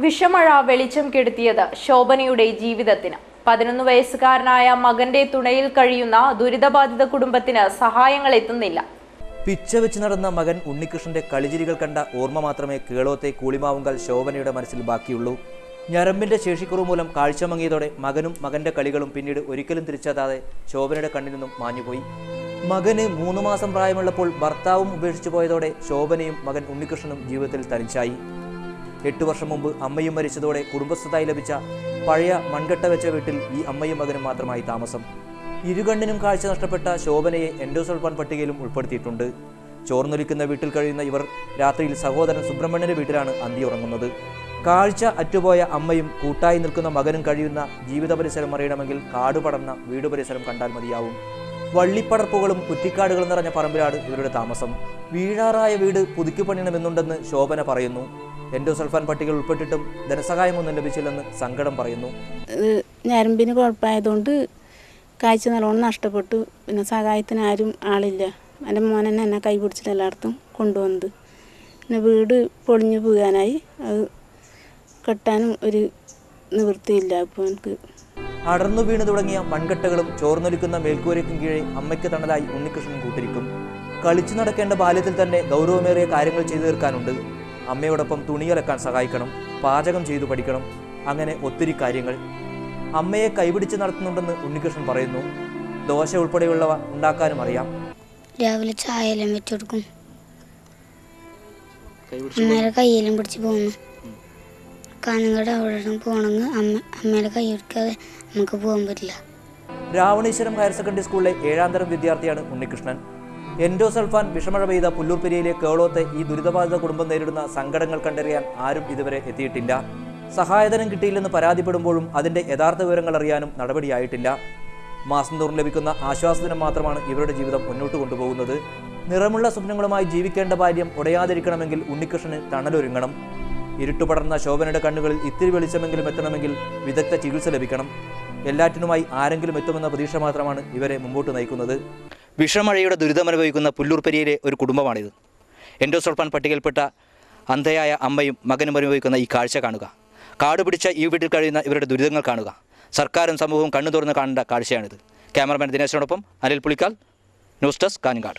വിഷമഴ വെളിച്ചം കെടുത്തിയത് ശോഭനയുടെ ജീവിതത്തിന്. 11 വയസ്സുകാരനായ മകന്റെ തുണയിൽ കഴിയുന്ന ദുരിതബാധിത കുടുംബത്തിന് സഹായങ്ങൾ എത്തുന്നില്ല. പിച്ച വെച്ച് നടന്ന മകൻ ഉണ്ണികൃഷ്ണന്റെ കളിചിരികൾ കണ്ട ഓർമ്മ മാത്രമേ കേളോത്തെ കൂളിമാവുങ്കൽ ശോഭനയുടെ മനസ്സിൽ ബാക്കിയുള്ളൂ. ഞരമ്പിന്റെ ശേഷിക്കുറവ് മൂലം കാഴ്ച മങ്ങിയതോടെ മകനും മകന്റെ കളികളും പിന്നീട് ഒരിക്കലും തിരിച്ചെത്താതെ ശോഭനയുടെ കണ്ണിൽ നിന്നും മാഞ്ഞുപോയി. മകന് 3 മാസം പ്രായമുള്ളപ്പോൾ ഭർത്താവും ഉപേക്ഷിച്ചു പോയതോടെ ശോഭനയും മകൻ ഉണ്ണികൃഷ്ണനും ജീവിതത്തിൽ തനിച്ചായി. 8 വർഷം മുമ്പ് അമ്മയും മരിച്ചതോടെ കുടുംബസ്ഥതായി ലഭിച്ച പഴയ മൺകട്ട വെച്ച വീട്ടിൽ ഈ അമ്മയും മകനും മാത്രമായി താമസം. ഇരുകണ്ണിനും കാഴ്ച നഷ്ടപ്പെട്ട ശോഭനയെ എൻഡോസൾഫാൻ പട്ടികയിലും ഉൾപ്പെടുത്തിയിട്ടുണ്ട്. ചോർന്നൊലിക്കുന്ന വീട്ടിൽ കഴിയുന്ന ഇവർ രാത്രിയിൽ സഹോദരൻ സുബ്രഹ്മണ്യന്റെ വീട്ടിലാണ് അന്തി ഉറങ്ങുന്നത്. കാഴ്ച അറ്റുപോയ അമ്മയും കൂട്ടായി നിൽക്കുന്ന മകനും കഴിയുന്ന ജീവിത പരിസരം അറിയണമെങ്കിൽ കാടുപടർന്ന വീട് പരിസരം കണ്ടാൽ മതിയാവും. വള്ളിപ്പടർപ്പുകളും കുറ്റിക്കാടുകളും നിറഞ്ഞ പറമ്പിലാണ് ഇവരുടെ താമസം. വീഴാറായ വീട് പുതുക്കി പണിയണമെന്നുണ്ടെന്ന് ശോഭന പറയുന്നു. എൻഡോസൾഫാൻ പട്ടികയിൽ ഉൾപ്പെട്ടിട്ടും ധനസഹായമൊന്നും ലഭിച്ചില്ലെന്ന് സങ്കടം പറയുന്നു. ഞരമ്പിന് കുഴപ്പമായതുകൊണ്ട് കാഴ്ച നല്ലോണം നഷ്ടപ്പെട്ടു. പിന്നെ സഹായത്തിന് ആരും ആളില്ല. എൻ്റെ മോനെ എന്നെ കൈ പിടിച്ചിട്ട് എല്ലായിടത്തും കൊണ്ടുവന്നത്. പിന്നെ വീട് പൊളിഞ്ഞു പോകാനായി, അത് കെട്ടാനും ഒരു നിവൃത്തിയില്ല. അപ്പോൾ എനിക്ക് അടർന്നു വീണ് തുടങ്ങിയ മൺകട്ടകളും ചോർന്നൊലിക്കുന്ന മേൽക്കൂരയ്ക്കും കീഴെ അമ്മയ്ക്ക് തണലായി ഉണ്ണികൃഷ്ണൻ കൂട്ടിരിക്കും. കളിച്ചു നടക്കേണ്ട ബാല്യത്തിൽ തന്നെ ഗൗരവമേറിയ കാര്യങ്ങൾ ചെയ്തു തീർക്കാനുണ്ട്. അമ്മയോടൊപ്പം തുണിയലക്കാൻ സഹായിക്കണം, പാചകം ചെയ്തു പഠിക്കണം, അങ്ങനെ ഒത്തിരി കാര്യങ്ങൾ. അമ്മയെ കൈപിടിച്ച് നടത്തുന്നുണ്ടെന്ന് ഉണ്ണികൃഷ്ണൻ പറയുന്നു. ദോശ ഉൾപ്പെടെയുള്ളവ ഉണ്ടാക്കാനും അറിയാം. രാവിലെ ചായയെല്ലാം വെച്ചുകൊടുക്കും, അമ്മയുടെ കയ്യെല്ലാം പിടിച്ച് പോകുന്നു. കാനങ്ങടെ അവിടെ പോകണമെങ്കിൽ അമ്മയുടെ കൈ എടുക്കാതെ നമുക്ക് പോകാൻ പറ്റില്ല. രാവണീശ്വരം ഹയർ സെക്കൻഡറി സ്കൂളിലെ 7ാം തരം വിദ്യാർത്ഥിയാണ് ഉണ്ണികൃഷ്ണൻ. എൻഡോസൾഫാൻ വിഷമഴ പെയ്ത പുല്ലൂർപ്പെരിയയിലെ കേളോത്തെ ഈ ദുരിതബാധിത കുടുംബം നേരിടുന്ന സങ്കടങ്ങൾ കണ്ടറിയാൻ ആരും ഇതുവരെ എത്തിയിട്ടില്ല. സഹായധനം കിട്ടിയില്ലെന്ന് പരാതിപ്പെടുമ്പോഴും അതിന്റെ യഥാർത്ഥ വിവരങ്ങൾ അറിയാനും നടപടിയായിട്ടില്ല. മാസം തോറും ലഭിക്കുന്ന ആശ്വാസനം മാത്രമാണ് ഇവരുടെ ജീവിതം മുന്നോട്ട് കൊണ്ടുപോകുന്നത്. നിറമുള്ള സ്വപ്നങ്ങളുമായി ജീവിക്കേണ്ട ബാല്യം ഉടയാതിരിക്കണമെങ്കിൽ ഉണ്ണികൃഷ്ണന് തണലൊരുങ്ങണം. ഇരുട്ടുപടർന്ന ശോഭനയുടെ കണ്ണുകളിൽ ഇത്തിരി വെളിച്ചമെങ്കിലും എത്തണമെങ്കിൽ വിദഗ്ധ ചികിത്സ ലഭിക്കണം. എല്ലാറ്റിനുമായി ആരെങ്കിലും എത്തുമെന്ന പ്രതീക്ഷ മാത്രമാണ് ഇവരെ മുമ്പോട്ട് നയിക്കുന്നത്. വിഷമഴയുടെ ദുരിതമനുഭവിക്കുന്ന പുല്ലൂർപ്പെരിയയിലെ ഒരു കുടുംബമാണിത്. എൻഡോസൾഫാൻ പട്ടികയിൽപ്പെട്ട അന്ധയായ അമ്മയും മകനും അനുഭവിക്കുന്ന ഈ കാഴ്ച കാണുക. കാട് പിടിച്ച ഈ വീട്ടിൽ കഴിയുന്ന ഇവരുടെ ദുരിതങ്ങൾ കാണുക. സർക്കാരും സമൂഹവും കണ്ണു തുറന്ന് കാണേണ്ട കാഴ്ചയാണിത്. ക്യാമറമാൻ ദിനേശനോടൊപ്പം അനിൽ പുളിക്കാൽ, ന്യൂസ് ഡെസ്ക്, കാഞ്ഞങ്ങാട്.